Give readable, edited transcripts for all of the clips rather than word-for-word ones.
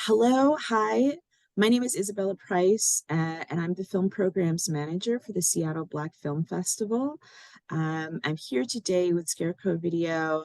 Hello, hi. My name is Isabella Price, and I'm the film programs manager for the Seattle Black Film Festival. I'm here today with Scarecrow Video,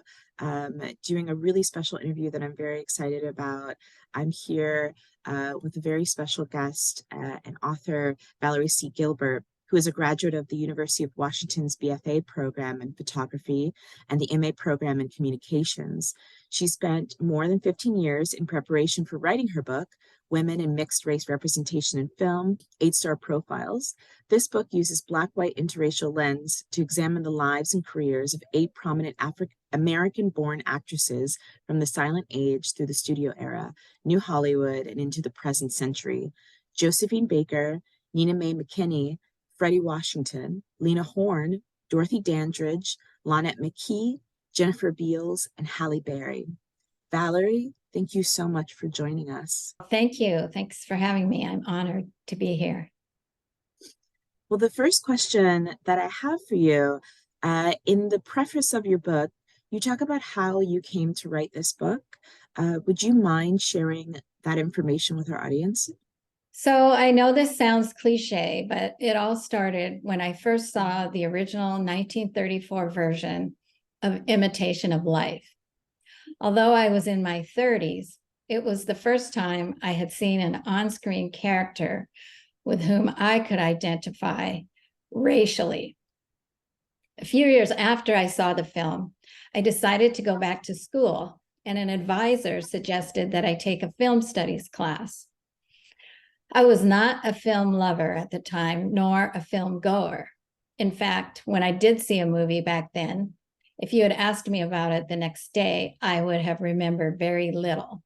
doing a really special interview that I'm very excited about. I'm here with a very special guest, and author, Valerie C. Gilbert, who is a graduate of the University of Washington's BFA program in photography and the MA program in communications. She spent more than 15 years in preparation for writing her book, Women in Mixed Race Representation in Film, 8-Star Profiles. This book uses Black-white interracial lens to examine the lives and careers of 8 prominent American-born actresses from the silent age through the studio era, New Hollywood, and into the present century. Josephine Baker, Mae McKinney, Fredi Washington, Lena Horne, Dorothy Dandridge, Lonette McKee, Jennifer Beals, and Halle Berry. Valerie, thank you so much for joining us. Thank you. Thanks for having me. I'm honored to be here. Well, the first question that I have for you, in the preface of your book, you talk about how you came to write this book. Would you mind sharing that information with our audience? So I know this sounds cliche, but it all started when I first saw the original 1934 version of Imitation of Life. Although I was in my 30s, it was the first time I had seen an on-screen character with whom I could identify racially. A few years after I saw the film, I decided to go back to school, and an advisor suggested that I take a film studies class. I was not a film lover at the time, nor a film goer. In fact, when I did see a movie back then, if you had asked me about it the next day, I would have remembered very little.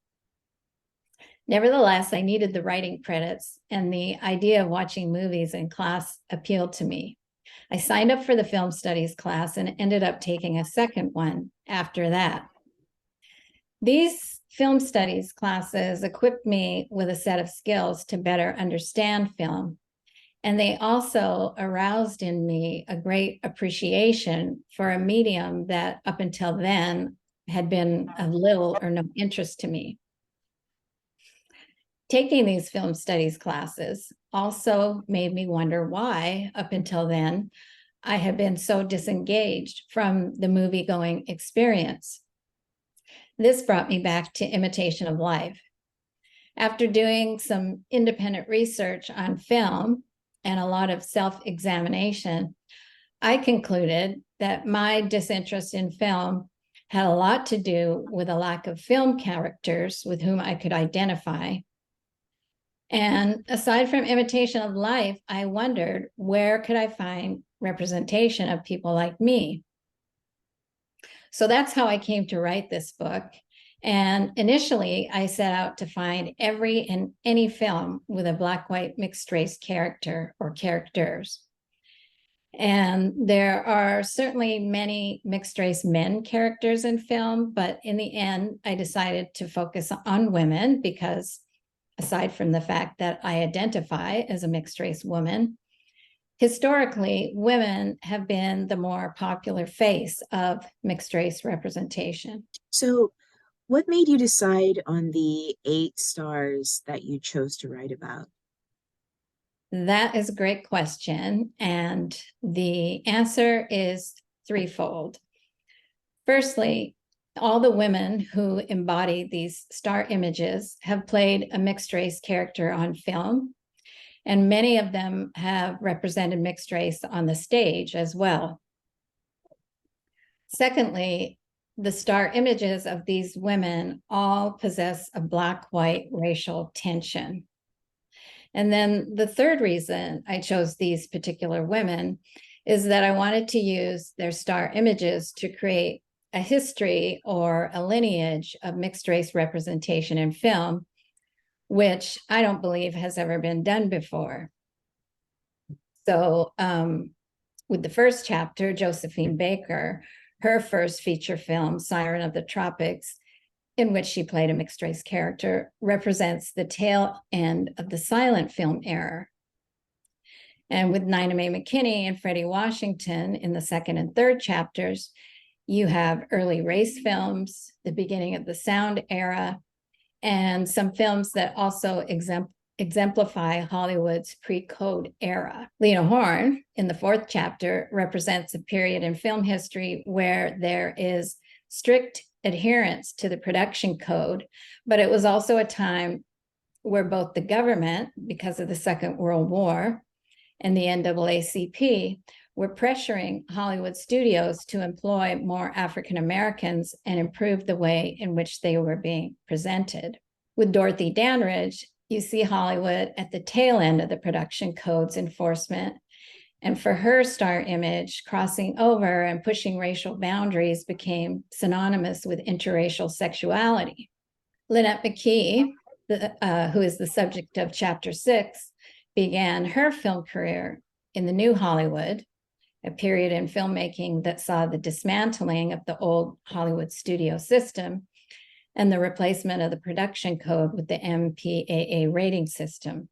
Nevertheless, I needed the writing credits, and the idea of watching movies in class appealed to me. I signed up for the film studies class and ended up taking a second one after that. These film studies classes equipped me with a set of skills to better understand film, and they also aroused in me a great appreciation for a medium that up until then had been of little or no interest to me. Taking these film studies classes also made me wonder why, up until then, I had been so disengaged from the movie-going experience. This brought me back to Imitation of Life. After doing some independent research on film and a lot of self-examination, I concluded that my disinterest in film had a lot to do with a lack of film characters with whom I could identify. And aside from Imitation of Life, I wondered, where could I find representation of people like me? So that's how I came to write this book. And initially, I set out to find every and any film with a Black-white mixed race character or characters. And there are certainly many mixed race men characters in film, but in the end, I decided to focus on women because, aside from the fact that I identify as a mixed race woman, historically, women have been the more popular face of mixed race representation. So, what made you decide on the 8 stars that you chose to write about? That is a great question, and the answer is threefold. Firstly, all the women who embody these star images have played a mixed race character on film, and many of them have represented mixed race on the stage as well. Secondly, the star images of these women all possess a Black-white racial tension. And then the third reason I chose these particular women is that I wanted to use their star images to create a history or a lineage of mixed race representation in film, which I don't believe has ever been done before. So with the first chapter, Josephine Baker, her first feature film, Siren of the Tropics, in which she played a mixed race character, represents the tail end of the silent film era. And with Mae McKinney and Fredi Washington in the second and third chapters, you have early race films, the beginning of the sound era, and some films that also exemplify Hollywood's pre-code era. Lena Horne, in the fourth chapter, represents a period in film history where there is strict adherence to the production code, but it was also a time where both the government, because of the Second World War, and the NAACP were pressuring Hollywood studios to employ more African Americans and improve the way in which they were being presented. With Dorothy Dandridge, you see Hollywood at the tail end of the production code's enforcement. And for her star image, crossing over and pushing racial boundaries became synonymous with interracial sexuality. Lonette McKee, who is the subject of Chapter 6, began her film career in the New Hollywood, a period in filmmaking that saw the dismantling of the old Hollywood studio system and the replacement of the production code with the MPAA rating system.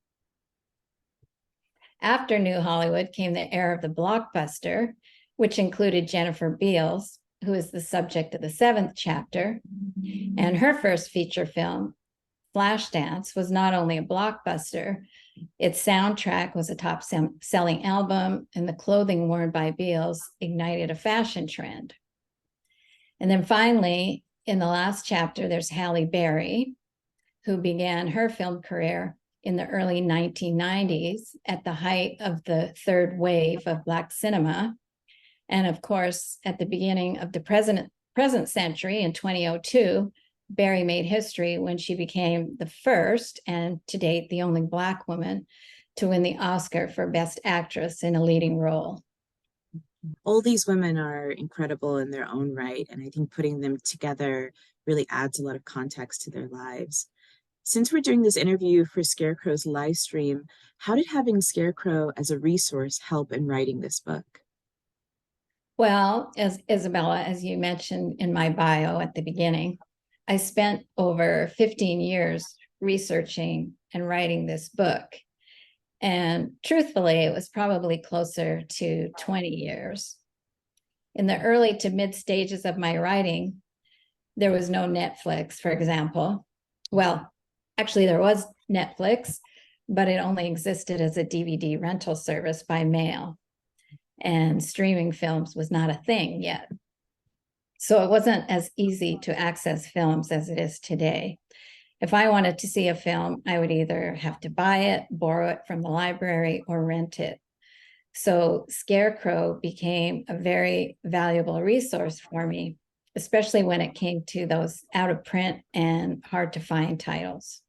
After New Hollywood came the era of the blockbuster, which included Jennifer Beals, who is the subject of the 7th chapter, and her first feature film, Flashdance, was not only a blockbuster, its soundtrack was a top-selling album, and the clothing worn by Beals ignited a fashion trend. And then finally, in the last chapter, there's Halle Berry, who began her film career in the early 1990s at the height of the third wave of Black cinema. And of course, at the beginning of the present century in 2002, Berry made history when she became the first, and to date, the only Black woman to win the Oscar for Best Actress in a leading role. All these women are incredible in their own right, and I think putting them together really adds a lot of context to their lives. Since we're doing this interview for Scarecrow's live stream, how did having Scarecrow as a resource help in writing this book? Well, as Isabella, as you mentioned in my bio at the beginning, I spent over 15 years researching and writing this book. And truthfully, it was probably closer to 20 years. In the early to mid stages of my writing, there was no Netflix, for example. Well, actually, there was Netflix, but it only existed as a DVD rental service by mail. And streaming films was not a thing yet. So it wasn't as easy to access films as it is today. If I wanted to see a film, I would either have to buy it, borrow it from the library, or rent it. So Scarecrow became a very valuable resource for me, especially when it came to those out of print and hard to find titles.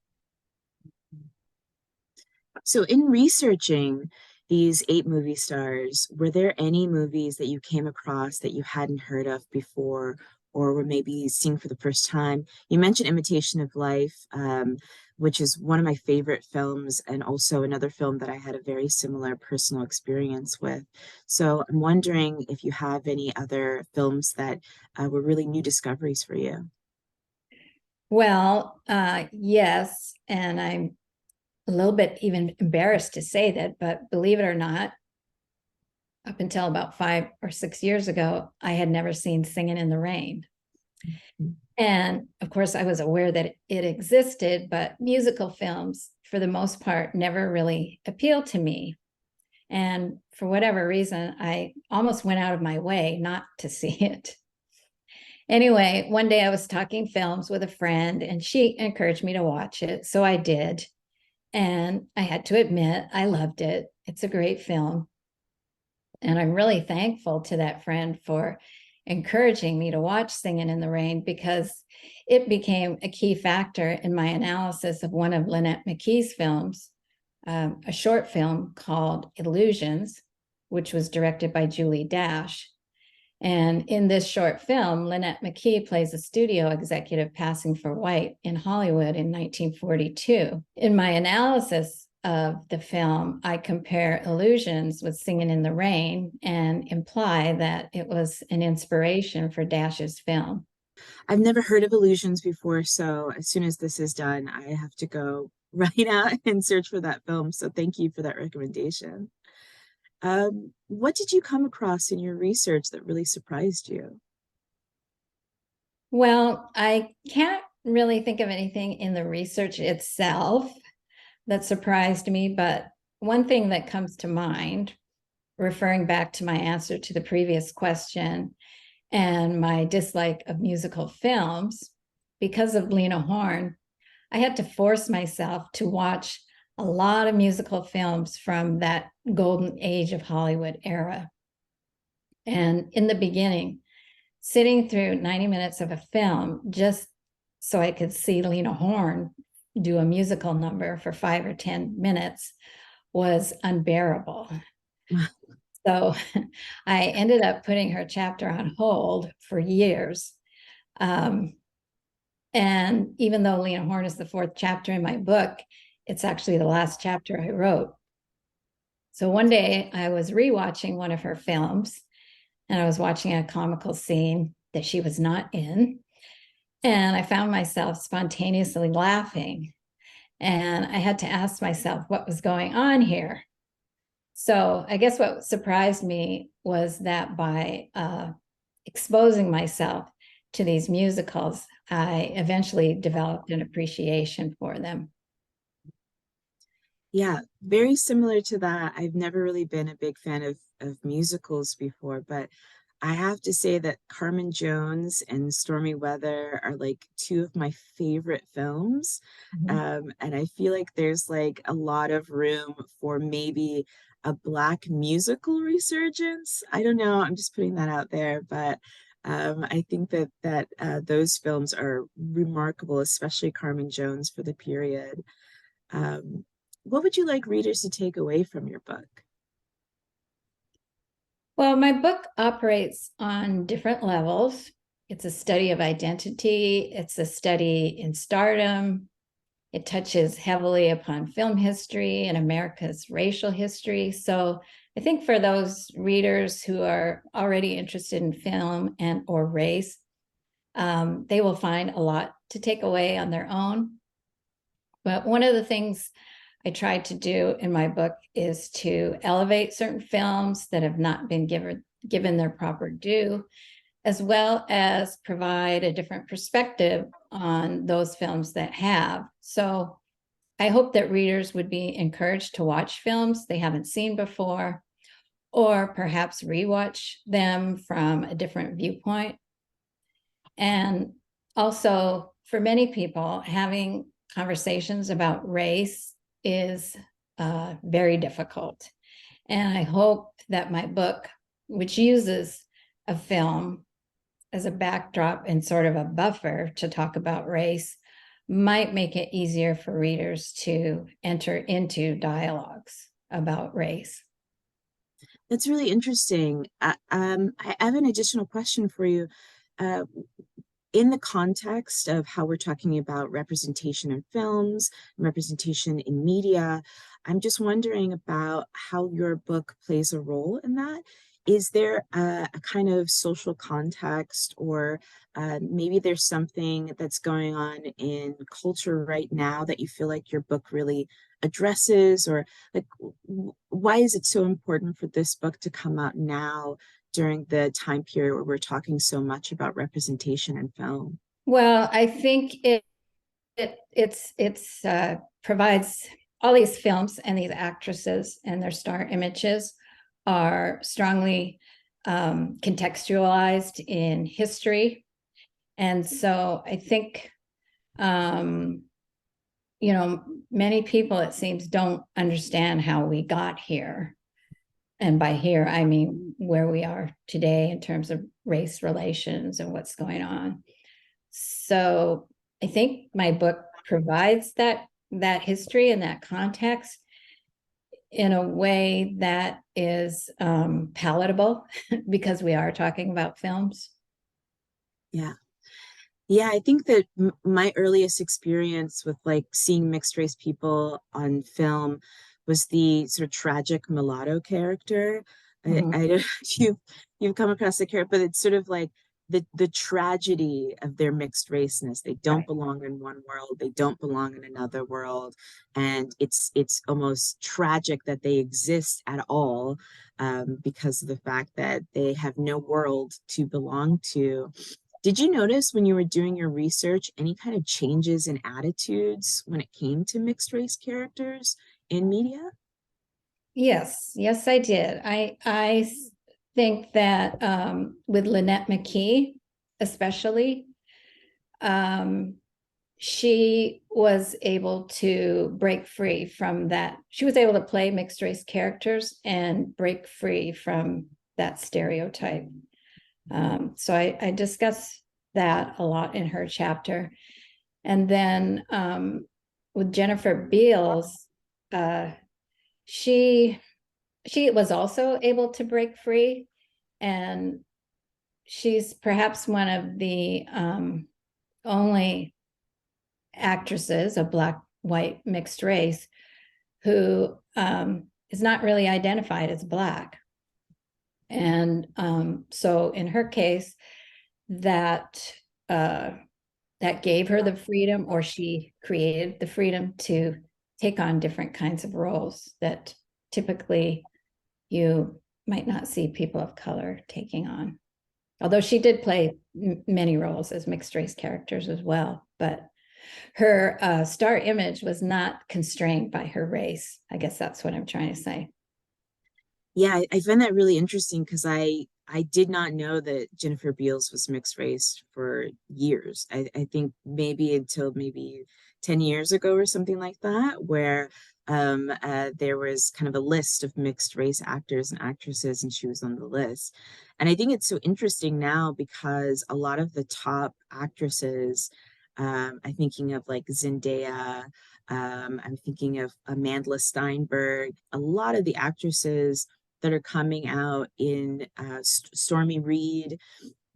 So in researching these 8 movie stars, were there any movies that you came across that you hadn't heard of before or were maybe seeing for the first time? You mentioned Imitation of Life, which is one of my favorite films, and also another film that I had a very similar personal experience with. So I'm wondering if you have any other films that were really new discoveries for you. Well, yes, and I'm a little bit even embarrassed to say that, but believe it or not, up until about 5 or 6 years ago, I had never seen Singing in the Rain. And of course, I was aware that it existed, but musical films, for the most part, never really appealed to me. And for whatever reason, I almost went out of my way not to see it. Anyway, one day I was talking films with a friend, and she encouraged me to watch it. So I did. And I had to admit, I loved it. It's a great film. And I'm really thankful to that friend for encouraging me to watch Singing in the Rain, because it became a key factor in my analysis of one of Lonette McKee's films, a short film called Illusions, which was directed by Julie Dash. And in this short film, Lonette McKee plays a studio executive passing for white in Hollywood in 1942. In my analysis of the film, I compare Illusions with Singing in the Rain and imply that it was an inspiration for Dash's film. I've never heard of Illusions before, so as soon as this is done, I have to go right out and search for that film. So thank you for that recommendation. What did you come across in your research that really surprised you? Well, I can't really think of anything in the research itself that surprised me, but one thing that comes to mind, referring back to my answer to the previous question and my dislike of musical films, because of Lena Horne, I had to force myself to watch a lot of musical films from that golden age of Hollywood era. And in the beginning, sitting through 90 minutes of a film just so I could see Lena Horne do a musical number for 5 or 10 minutes was unbearable. So I ended up putting her chapter on hold for years. And even though Lena Horne is the fourth chapter in my book, it's actually the last chapter I wrote. So one day I was rewatching one of her films, and I was watching a comical scene that she was not in. And I found myself spontaneously laughing. And I had to ask myself what was going on here. So I guess what surprised me was that by exposing myself to these musicals, I eventually developed an appreciation for them. Yeah, very similar to that. I've never really been a big fan of musicals before, but I have to say that Carmen Jones and Stormy Weather are like two of my favorite films. Mhm. And I feel like there's like a lot of room for maybe a Black musical resurgence. I don't know, I'm just putting that out there, but I think that those films are remarkable, especially Carmen Jones for the period. Um, what would you like readers to take away from your book? Well, my book operates on different levels. It's a study of identity, it's a study in stardom. It touches heavily upon film history and America's racial history. So I think for those readers who are already interested in film and or race, they will find a lot to take away on their own. But one of the things I tried to do in my book is to elevate certain films that have not been given their proper due, as well as provide a different perspective on those films that have. So I hope that readers would be encouraged to watch films they haven't seen before, or perhaps rewatch them from a different viewpoint. And also, for many people, having conversations about race is very difficult. And I hope that my book, which uses a film as a backdrop and sort of a buffer to talk about race, might make it easier for readers to enter into dialogues about race. That's really interesting. I have an additional question for you. Uh, in the context of how we're talking about representation in films, representation in media, I'm just wondering about how your book plays a role in that. Is there a kind of social context, or maybe there's something that's going on in culture right now that you feel like your book really addresses, or like why is it so important for this book to come out now during the time period where we're talking so much about representation in film? Well, I think it's provides all these films, and these actresses and their star images are strongly contextualized in history. And so I think you know, many people, it seems, don't understand how we got here. And by here, I mean where we are today in terms of race relations and what's going on. So I think my book provides that history and that context in a way that is palatable because we are talking about films. Yeah. Yeah, I think that my earliest experience with like seeing mixed race people on film was the sort of tragic mulatto character. Mhm. I don't know if you've come across the character, but it's sort of like the tragedy of their mixed raceness. They don't Right. belong in one world, they don't belong in another world, and it's almost tragic that they exist at all, because of the fact that they have no world to belong to. Did you notice when you were doing your research any kind of changes in attitudes when it came to mixed race characters in media? Yes, yes, I did. Think that with Lonette McKee, especially, um, she was able to break free from that. She was able to play mixed race characters and break free from that stereotype. So I discuss that a lot in her chapter. And then with Jennifer Beals, uh, she she was also able to break free, and she's perhaps one of the only actresses of Black, white, mixed race who is not really identified as Black. And so in her case, that uh, that gave her the freedom, or she created the freedom to take on different kinds of roles that typically you might not see people of color taking on. Although she did play many roles as mixed race characters as well, but her star image was not constrained by her race. I guess that's what I'm trying to say. Yeah, I find that really interesting because I did not know that Jennifer Beals was mixed race for years. I think maybe until maybe 10 years ago or something like that, where there was kind of a list of mixed race actors and actresses, and she was on the list. And I think it's so interesting now because a lot of the top actresses, I'm thinking of like Zendaya, I'm thinking of Amanda Steinberg, a lot of the actresses that are coming out in Stormy Reed,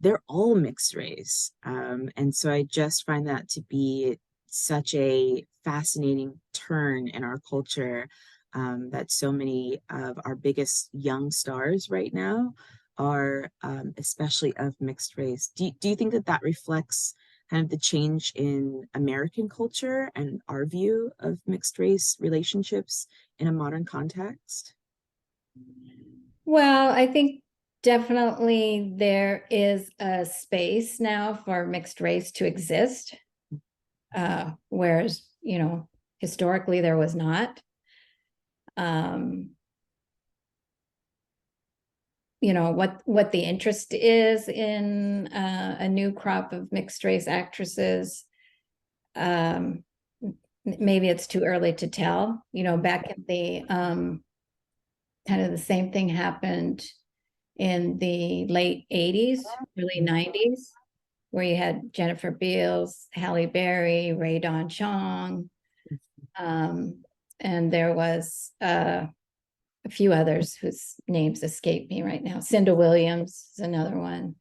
they're all mixed race. And so I just find that to be such a fascinating turn in our culture, that so many of our biggest young stars right now are especially of mixed race. Do you think that that reflects kind of the change in American culture and our view of mixed race relationships in a modern context? Well, I think definitely there is a space now for mixed race to exist, whereas, historically there was not. Um, what the interest is in a new crop of mixed race actresses. Maybe it's too early to tell. Back in the kind of the same thing happened in the late 80s, early 90s, where you had Jennifer Beals, Halle Berry, Ray Don Chong, and there was a few others whose names escape me right now. Cinda Williams is another one.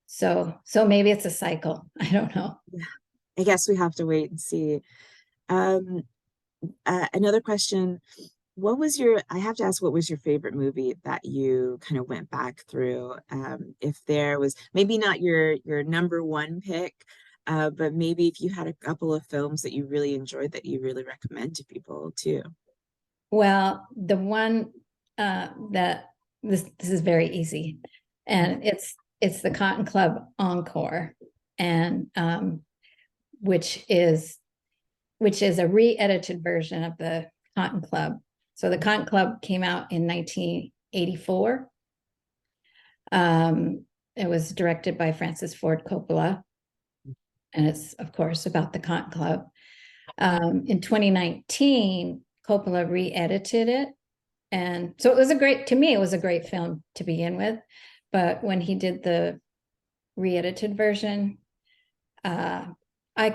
So maybe it's a cycle. I don't know. I guess we have to wait and see. Um, Another question, I have to ask, what was your favorite movie that you kind of went back through? If there was maybe not your number one pick, but maybe if you had a couple of films that you really enjoyed that you really recommend to people too. Well, the one that this is very easy, and it's the Cotton Club Encore, and which is a re-edited version of the Cotton Club. So the Cotton Club came out in 1984. It was directed by Francis Ford Coppola, and it's of course about the Cotton Club. In 2019, Coppola re-edited it, and so to me, it was a great film to begin with. But when he did the re-edited version, I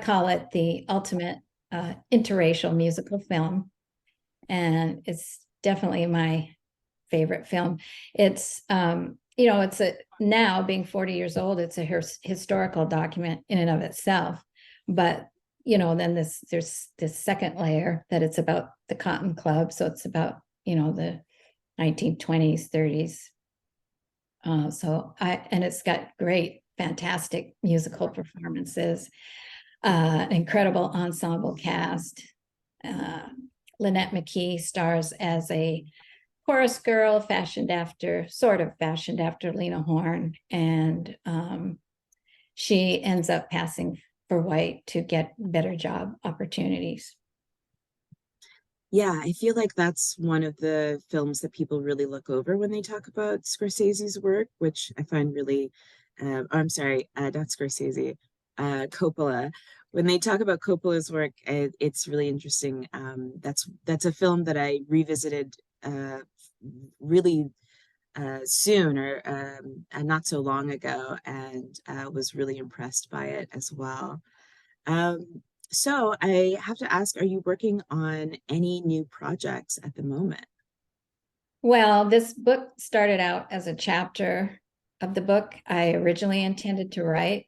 call it the ultimate interracial musical film, and it's definitely my favorite film. It's it's now being 40 years old, it's a historical document in and of itself, but then there's this second layer that it's about the Cotton Club, so it's about the 1920s, 30s. And it's got great, fantastic musical performances, incredible ensemble cast. Lonette McKee stars as a chorus girl, sort of fashioned after Lena Horne, and she ends up passing for white to get better job opportunities. Yeah, I feel like that's one of the films that people really look over when they talk about Scorsese's work, which I find really, I'm sorry, not Scorsese, Coppola. When they talk about Coppola's work, it's really interesting. That's a film that I revisited really soon or not so long ago, and was really impressed by it as well. So I have to ask, are you working on any new projects at the moment? Well, this book started out as a chapter of the book I originally intended to write.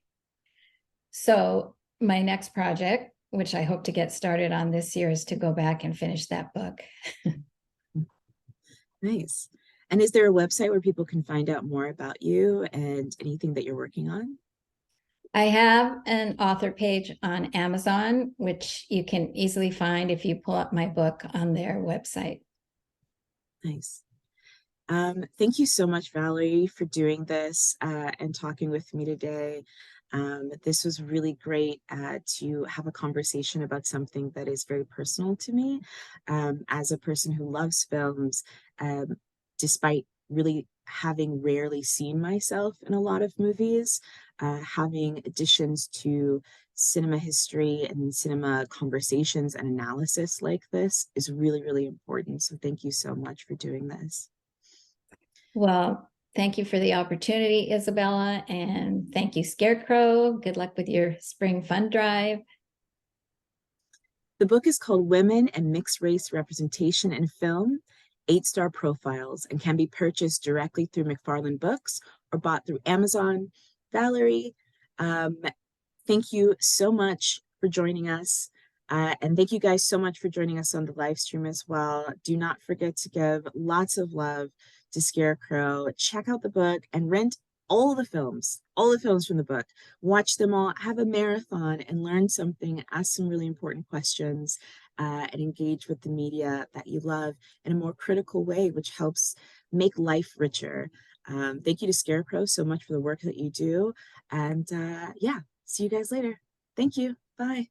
So my next project, which I hope to get started on this year, is to go back and finish that book. Nice. And is there a website where people can find out more about you and anything that you're working on? I have an author page on Amazon, which you can easily find if you pull up my book on their website. Nice. Thank you so much, Valerie, for doing this and talking with me today. This was really great to have a conversation about something that is very personal to me. As a person who loves films, um, despite really having rarely seen myself in a lot of movies, having additions to cinema history and cinema conversations and analysis like this is really, really important. So thank you so much for doing this. Well, thank you for the opportunity, Isabella, and thank you, Scarecrow. Good luck with your spring fund drive. The book is called Women and Mixed Race Representation in Film, 8-Star Profiles, and can be purchased directly through McFarland Books or bought through Amazon. Valerie, um, thank you so much for joining us. And thank you guys so much for joining us on the live stream as well. Do not forget to give lots of love to Scarecrow. Check out the book and rent all the films from the book. Watch them all, have a marathon, and learn something, ask some really important questions, and engage with the media that you love in a more critical way, which helps make life richer. Thank you to Scarecrow so much for the work that you do. And yeah, see you guys later. Thank you. Bye.